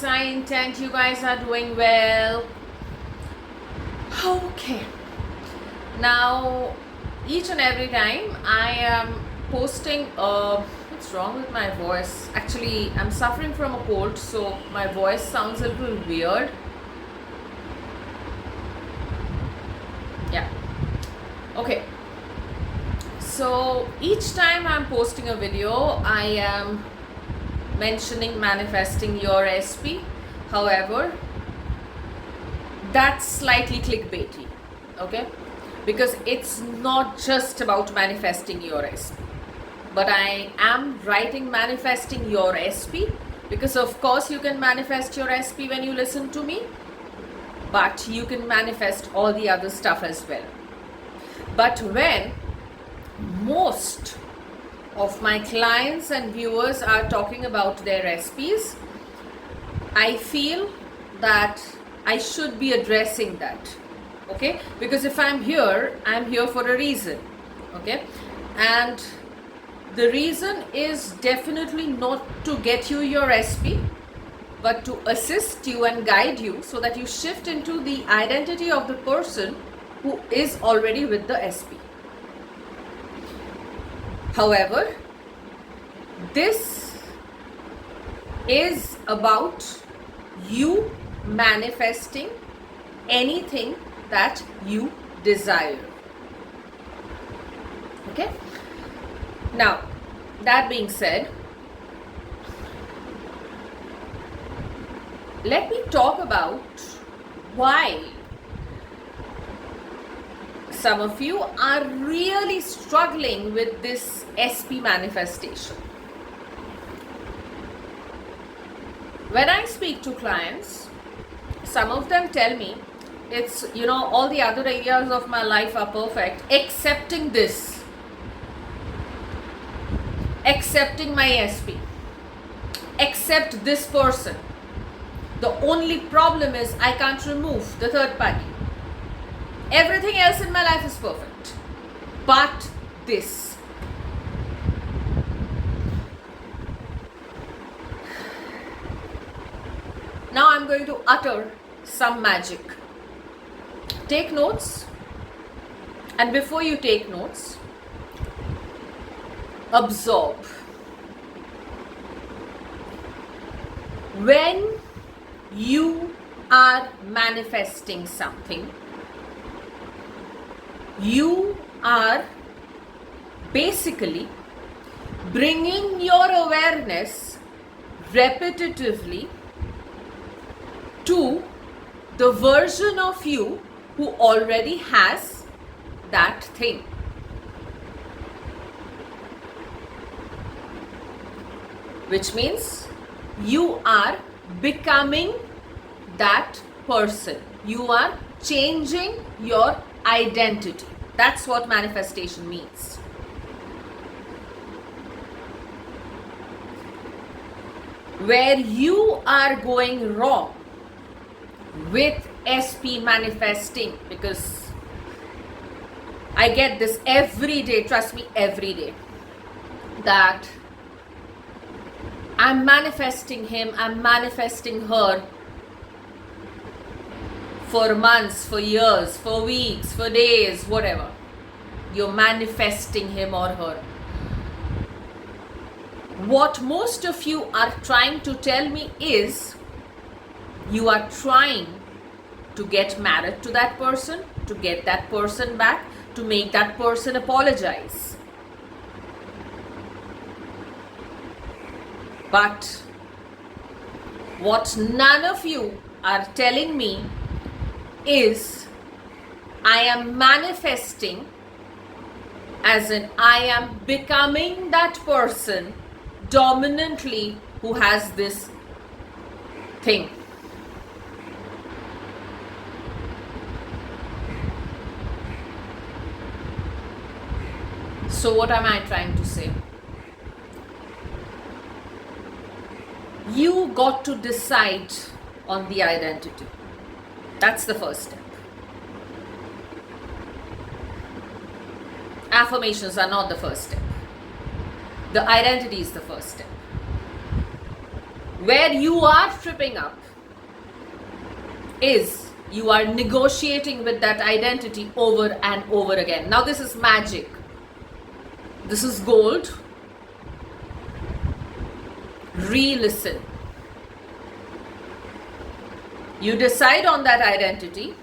guys. I intend you guys are doing well. Okay. Now, each and every time I am posting what's wrong with my voice? Actually, I'm suffering from a cold, so my voice sounds a little weird. Yeah. Okay. So each time I'm posting a video, I am mentioning manifesting your SP. However, that's slightly clickbaity, okay? Because it's not just about manifesting your SP. But I am writing manifesting your SP because of course you can manifest your SP when you listen to me, but you can manifest all the other stuff as well. But when most of my clients and viewers are talking about their SPs, I feel that I should be addressing that, okay? Because if I'm here for a reason, okay? And the reason is definitely not to get you your SP, but to assist you and guide you so that you shift into the identity of the person who is already with the SP. However, this is about you manifesting anything that you desire. Okay? Now, that being said, let me talk about why some of you are really struggling with this SP manifestation. When I speak to clients, some of them tell me it's, all the other areas of my life are perfect, excepting this, excepting my SP, except this person. The only problem is I can't remove the third party. Everything else in my life is perfect, but this. Now I'm going to utter some magic. Take notes, and before you take notes, absorb. When you are manifesting something, you are basically bringing your awareness repetitively to the version of you who already has that thing. Which means you are becoming that person. You are changing your identity. That's what manifestation means. Where you are going wrong with SP manifesting, because I get this every day, trust me, every day, that I'm manifesting him, I'm manifesting her for months, for years, for weeks, for days, whatever. You're manifesting him or her. What most of you are trying to tell me is you are trying to get married to that person, to get that person back, to make that person apologize. But what none of you are telling me is I am manifesting, as in I am becoming that person dominantly who has this thing. So what am I trying to say? You got to decide on the identity. That's the first step. Affirmations are not the first step. The identity is the first step. Where you are tripping up is you are negotiating with that identity over and over again. Now this is magic. This is gold. Re-listen. You decide on that identity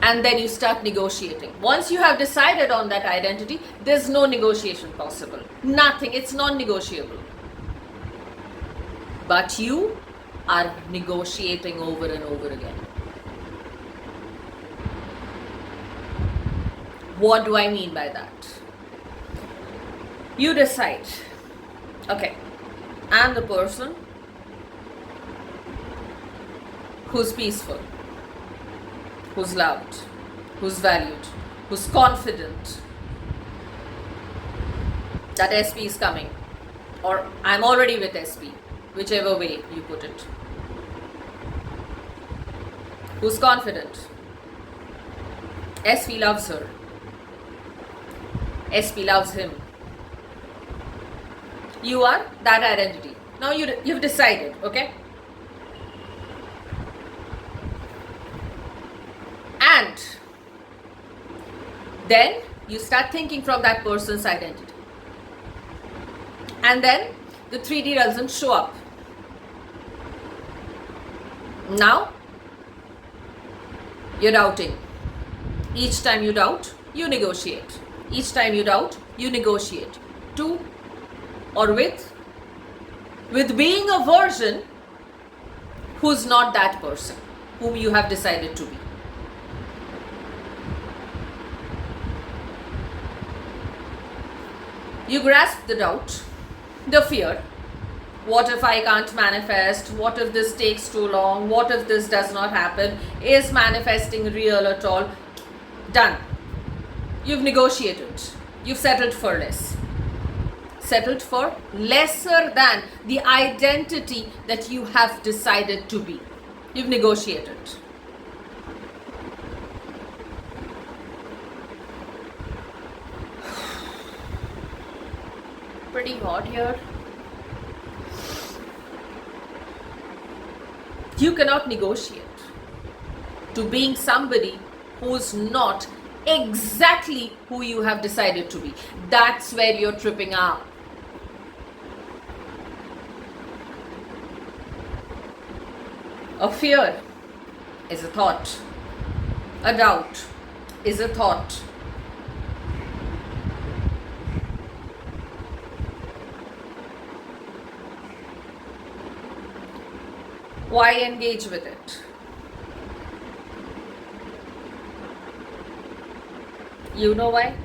and then you start negotiating. Once you have decided on that identity, there's no negotiation possible. Nothing. It's non-negotiable. But you are negotiating over and over again. What do I mean by that? You decide, okay, I'm the person who's peaceful, who's loved, who's valued, who's confident that SP is coming, or I'm already with SP, whichever way you put it. Who's confident? SP loves her. SP loves him. You are that identity. Now you've decided, okay? And then you start thinking from that person's identity. And then the 3D doesn't show up. Now you're doubting. Each time you doubt, you negotiate. Each time you doubt, you negotiate. To or with being a version who's not that person whom you have decided to be. You grasp the doubt, the fear. What if I can't manifest? What if this takes too long? What if this does not happen? Is manifesting real at all? Done. You've negotiated. You've settled for less. Settled for lesser than the identity that you have decided to be. You've negotiated. Pretty hot here. You cannot negotiate to being somebody who's not exactly who you have decided to be. That's where you're tripping up. A fear is a thought. A doubt is a thought. Why engage with it? You know why?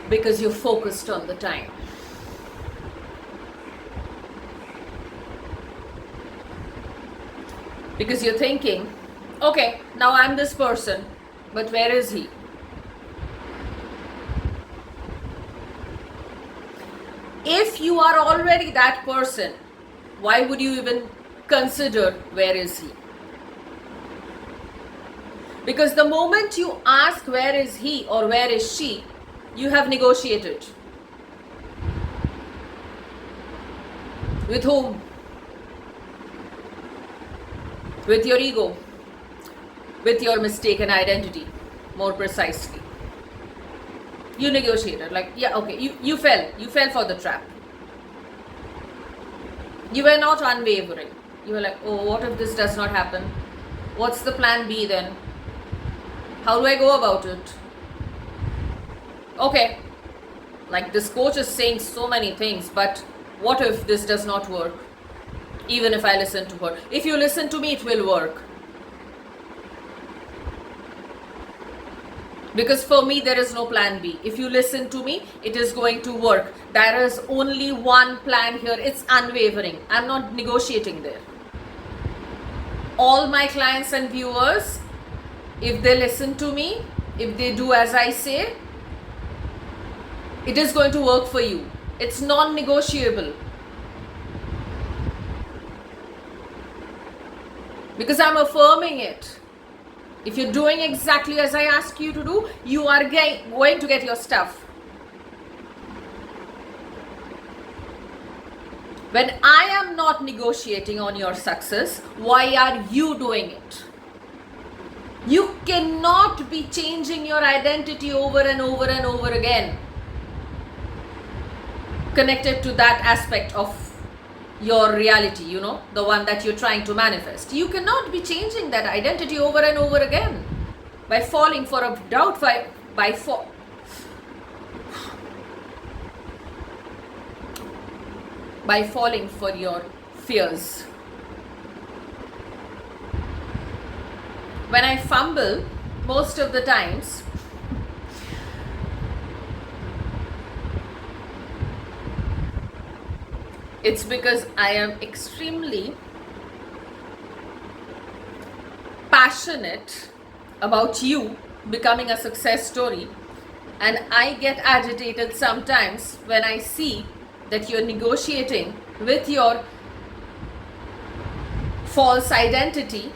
Because you're focused on the time. Because you're thinking, okay, now I'm this person, but where is he? If you are already that person, why would you even consider where is he? Because the moment you ask where is he or where is she, you have negotiated. With whom? With your ego. With your mistaken identity, more precisely. You negotiated, like, yeah, okay, you fell for the trap. You were not unwavering. You were like, oh, what if this does not happen? What's the plan B then? How do I go about it? Okay, like this coach is saying so many things, but what if this does not work? Even if I listen to her. If you listen to me, it will work. Because for me, there is no plan B. If you listen to me, it is going to work. There is only one plan here. It's unwavering. I'm not negotiating there. All my clients and viewers, if they listen to me, if they do as I say, it is going to work for you. It's non-negotiable. Because I'm affirming it. If you're doing exactly as I ask you to do, you are going to get your stuff. When I am not negotiating on your success, why are you doing it? You cannot be changing your identity over and over and over again, connected to that aspect of your reality, you know, the one that you're trying to manifest. You cannot be changing that identity over and over again by falling for a doubt, by falling for your fears. When I fumble, most of the times, it's because I am extremely passionate about you becoming a success story, and I get agitated sometimes when I see that you're negotiating with your false identity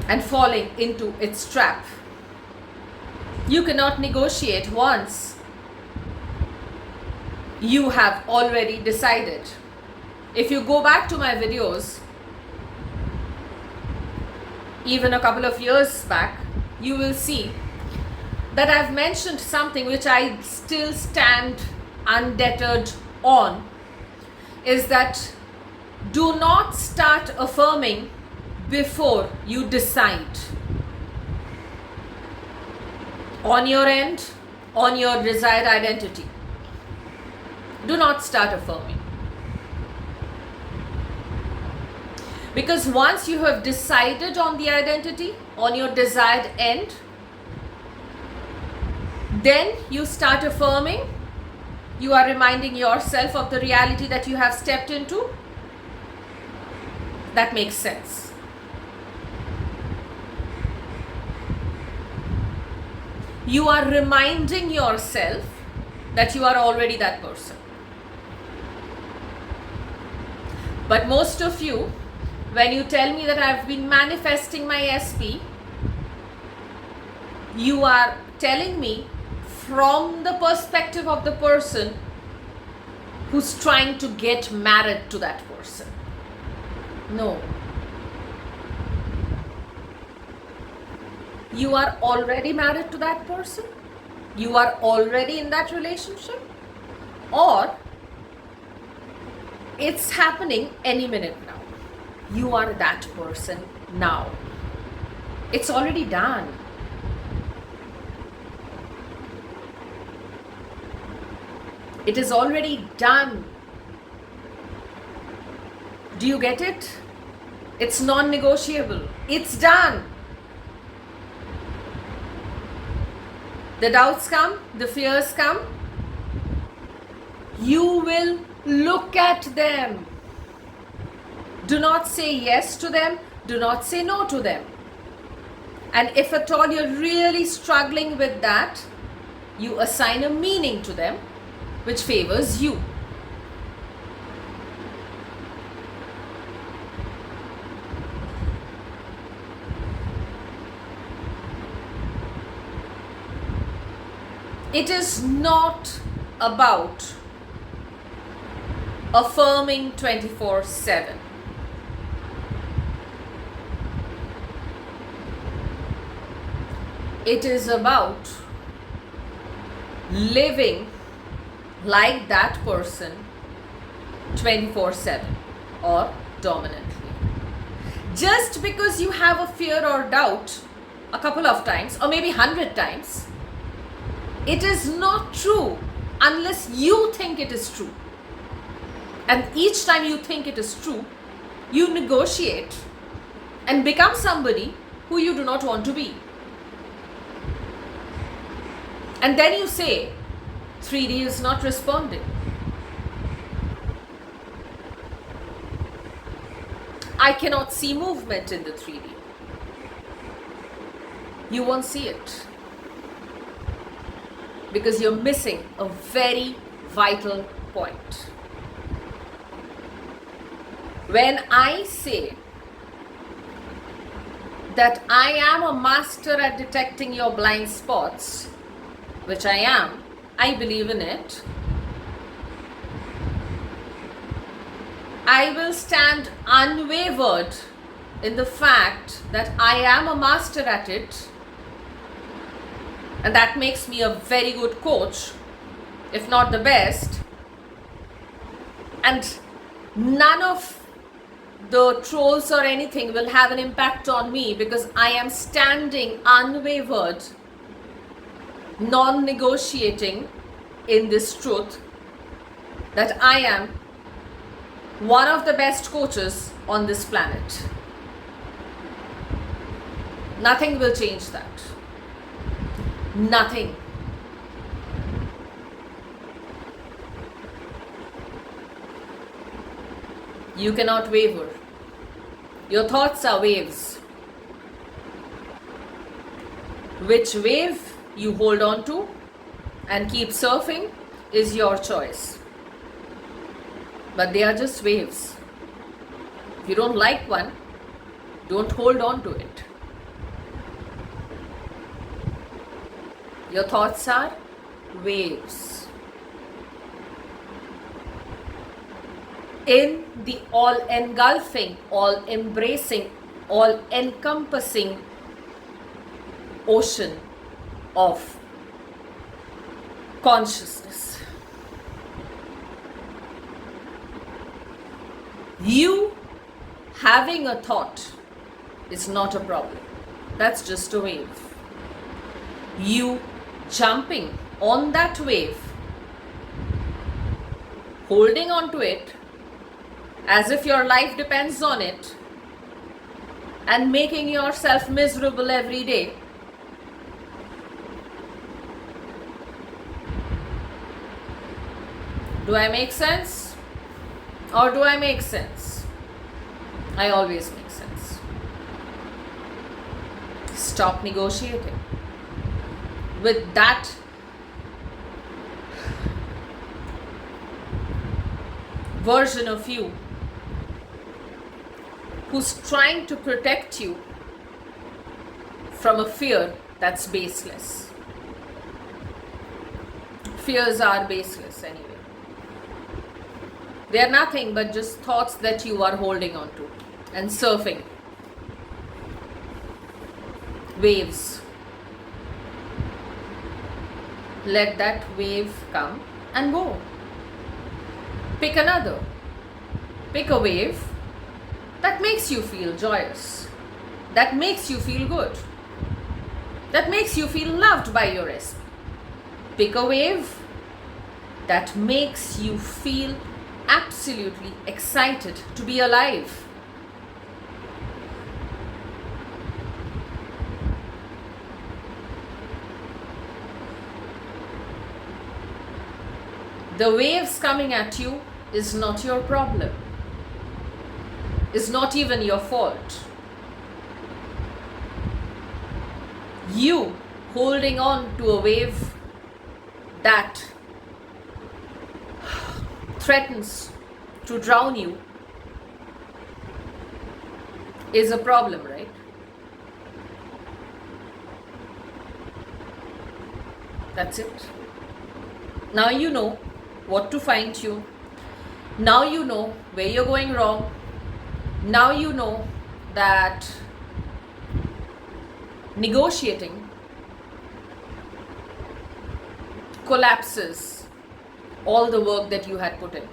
and falling into its trap. You cannot negotiate once you have already decided. If you go back to my videos, even a couple of years back, you will see that I've mentioned something which I still stand undeterred on, is that do not start affirming before you decide. On your end, on your desired identity, do not start affirming. Because once you have decided on the identity, on your desired end, then you start affirming. You are reminding yourself of the reality that you have stepped into. That makes sense. You are reminding yourself that you are already that person. But most of you, when you tell me that I've been manifesting my SP, you are telling me from the perspective of the person who's trying to get married to that person. No. You are already married to that person? You are already in that relationship? Or it's happening any minute now. You are that person now. It's already done. It is already done. Do you get it? It's non-negotiable. It's done. The doubts come, the fears come. You will look at them. Do not say yes to them. Do not say no to them. And if at all you're really struggling with that, you assign a meaning to them which favors you. It is not about affirming 24/7. It is about living like that person 24/7 or dominantly. Just because you have a fear or doubt a couple of times or maybe 100 times, it is not true unless you think it is true. And each time you think it is true, you negotiate and become somebody who you do not want to be. And then you say, 3D is not responding. I cannot see movement in the 3D. You won't see it. Because you're missing a very vital point. When I say that I am a master at detecting your blind spots, which I am, I believe in it, I will stand unwavered in the fact that I am a master at it, and that makes me a very good coach, if not the best. And none of the trolls or anything will have an impact on me because I am standing unwavered, non-negotiating in this truth that I am one of the best coaches on this planet. Nothing will change that. Nothing. You cannot waver. Your thoughts are waves. Which wave you hold on to and keep surfing is your choice. But they are just waves. If you don't like one, don't hold on to it. Your thoughts are waves. In the all-engulfing, all-embracing, all-encompassing ocean of consciousness. You having a thought is not a problem. That's just a wave. You jumping on that wave, holding on to it as if your life depends on it, and making yourself miserable every day, do I make sense? Or do I make sense? I always make sense. Stop negotiating with that version of you who's trying to protect you from a fear that's baseless. Fears are baseless anyway. They are nothing but just thoughts that you are holding on to and surfing. Waves. Let that wave come and go. Pick another. Pick a wave that makes you feel joyous, that makes you feel good, that makes you feel loved by your SP. Pick a wave that makes you feel absolutely excited to be alive. The waves coming at you is not your problem. Is not even your fault. You holding on to a wave that threatens to drown you is a problem, right? That's it. Now you know what to fine tune. Now you know where you're going wrong. Now you know that negotiating collapses all the work that you had put in.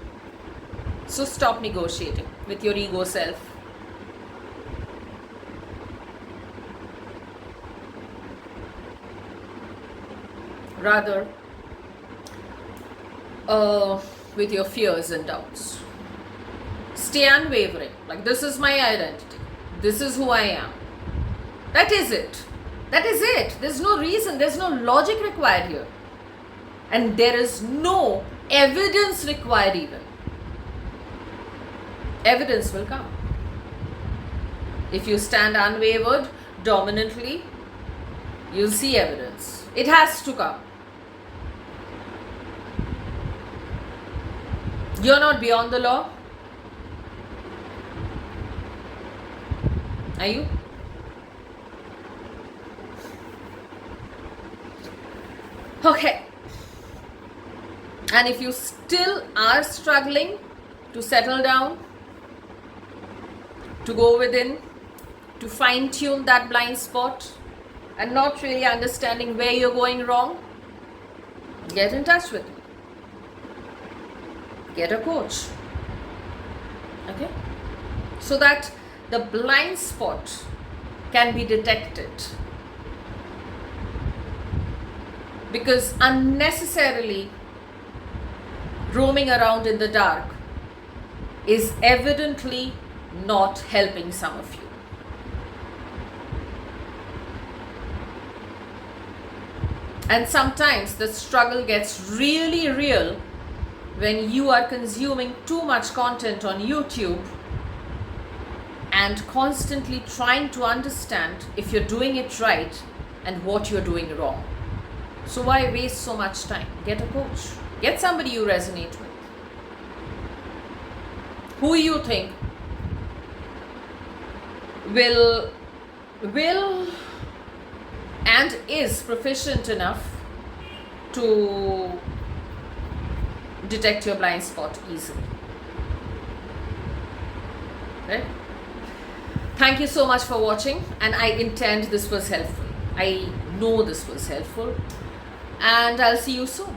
So stop negotiating with your ego self. Rather, with your fears and doubts. Stay unwavering. Like, this is my identity. This is who I am. That is it. That is it. There's no reason. There's no logic required here. And there is no evidence required even. Evidence will come. If you stand unwavered, dominantly, you'll see evidence. It has to come. You're not beyond the law. Are you? Okay. And if you still are struggling to settle down, to go within, to fine tune that blind spot, and not really understanding where you're going wrong, get in touch with me. Get a coach. Okay? So that the blind spot can be detected. Because unnecessarily roaming around in the dark is evidently not helping some of you. And sometimes the struggle gets really real when you are consuming too much content on YouTube and constantly trying to understand if you're doing it right and what you're doing wrong. So why waste so much time? Get a coach. Get somebody you resonate with. Who you think will and is proficient enough to detect your blind spot easily. Right? Thank you so much for watching, and I intend this was helpful. I know this was helpful, and I'll see you soon.